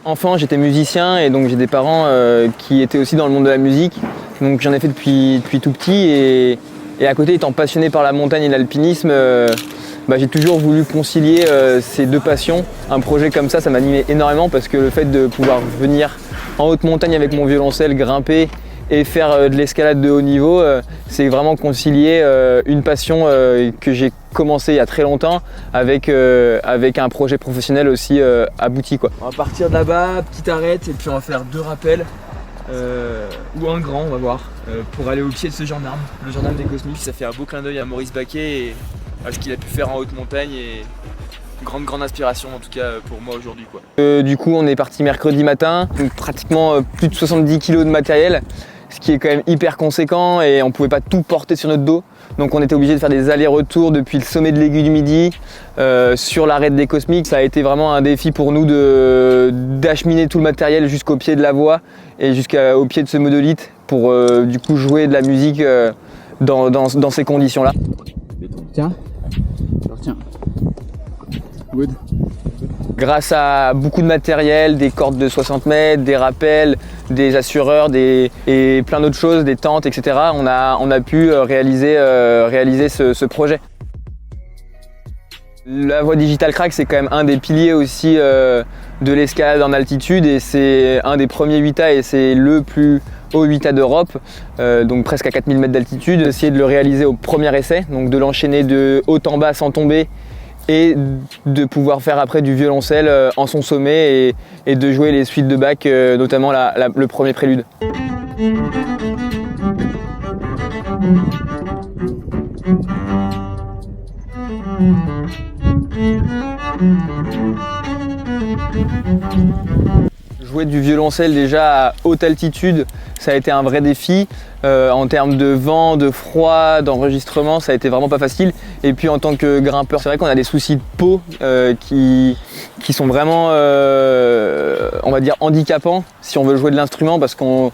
Enfant, j'étais musicien et donc j'ai des parents qui étaient aussi dans le monde de la musique. Donc j'en ai fait depuis tout petit et à côté, étant passionné par la montagne et l'alpinisme, j'ai toujours voulu concilier ces deux passions. Un projet comme ça m'animait énormément parce que le fait de pouvoir venir en haute montagne avec mon violoncelle, grimper et faire de l'escalade de haut niveau, c'est vraiment concilier une passion que j'ai commencé il y a très longtemps avec un projet professionnel aussi abouti, quoi. On va partir de là-bas, petite arrête, et puis on va faire 2 rappels, ou un grand, on va voir, pour aller au pied de ce gendarme, le gendarme des Cosmiques. Ça fait un beau clin d'œil à Maurice Baquet et à ce qu'il a pu faire en haute montagne. Et grande inspiration en tout cas pour moi aujourd'hui, quoi. Du coup on est parti mercredi matin, donc pratiquement plus de 70 kg de matériel, ce qui est quand même hyper conséquent et on pouvait pas tout porter sur notre dos. Donc on était obligé de faire des allers-retours depuis le sommet de l'Aiguille du Midi sur l'arête des Cosmiques. Ça a été vraiment un défi pour nous d'acheminer tout le matériel jusqu'au pied de la voie et jusqu'au pied de ce monolithe pour du coup jouer de la musique dans ces conditions-là. Tiens, tiens. Wood. Grâce à beaucoup de matériel, des cordes de 60 mètres, des rappels, des assureurs et plein d'autres choses, des tentes, etc., on a pu réaliser ce projet. La voie Digital Crack, c'est quand même un des piliers aussi de l'escalade en altitude et c'est un des premiers 8A et c'est le plus haut 8A d'Europe, donc presque à 4000 mètres d'altitude. Essayer de le réaliser au premier essai, donc de l'enchaîner de haut en bas sans tomber et de pouvoir faire après du violoncelle en son sommet et de jouer les suites de Bach, notamment le premier prélude. Jouer du violoncelle déjà à haute altitude, ça a été un vrai défi. En termes de vent, de froid, d'enregistrement, ça a été vraiment pas facile. Et puis en tant que grimpeur, c'est vrai qu'on a des soucis de peau qui sont vraiment, on va dire, handicapants si on veut jouer de l'instrument, parce qu'on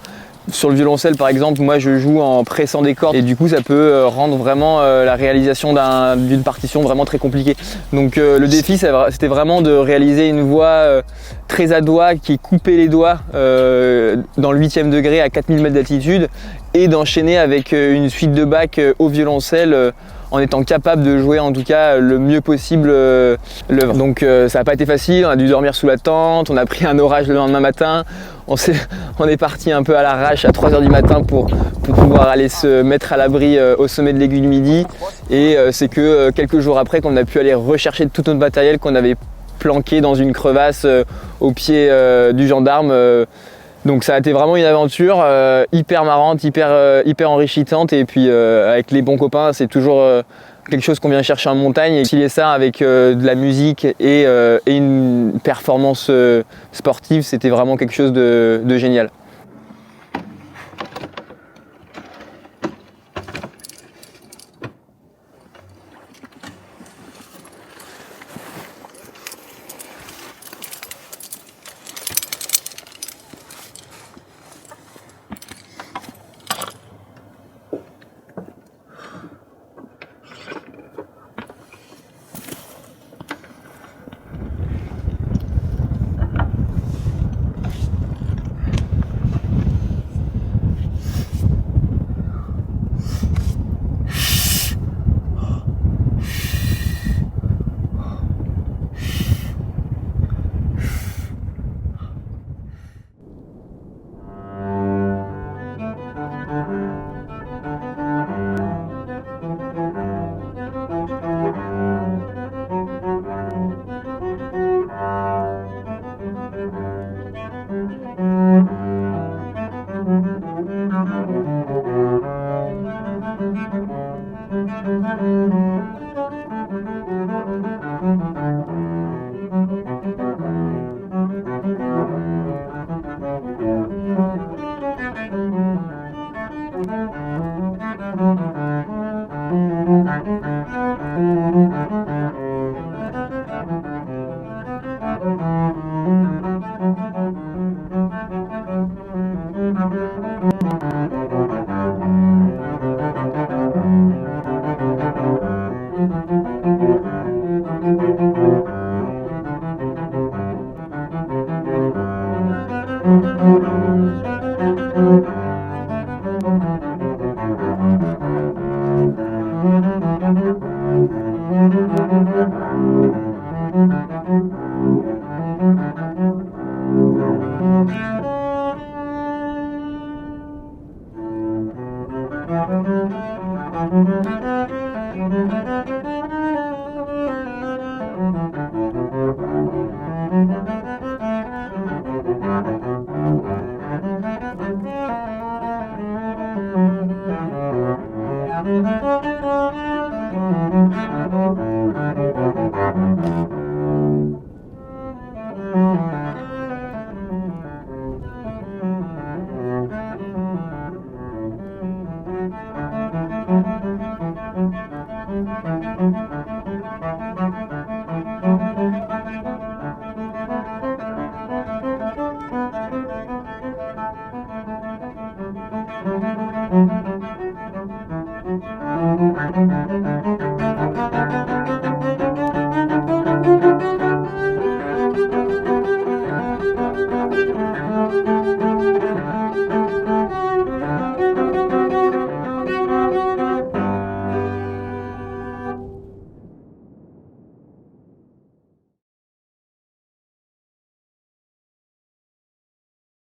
sur le violoncelle par exemple, moi je joue en pressant des cordes et du coup ça peut rendre vraiment la réalisation d'une partition vraiment très compliquée. Donc le défi c'était vraiment de réaliser une voix très à doigt qui coupait les doigts dans le 8e degré à 4000 mètres d'altitude et d'enchaîner avec une suite de Bach au violoncelle en étant capable de jouer en tout cas le mieux possible l'œuvre. Donc ça n'a pas été facile, on a dû dormir sous la tente, on a pris un orage le lendemain matin, on est parti un peu à l'arrache à 3 h du matin pour pouvoir aller se mettre à l'abri au sommet de l'Aiguille du Midi. Et c'est que quelques jours après qu'on a pu aller rechercher tout notre matériel qu'on avait planqué dans une crevasse au pied du gendarme. Donc ça a été vraiment une aventure hyper marrante, hyper enrichissante et puis avec les bons copains c'est toujours quelque chose qu'on vient chercher en montagne et concilier ça avec de la musique et une performance sportive, c'était vraiment quelque chose de génial.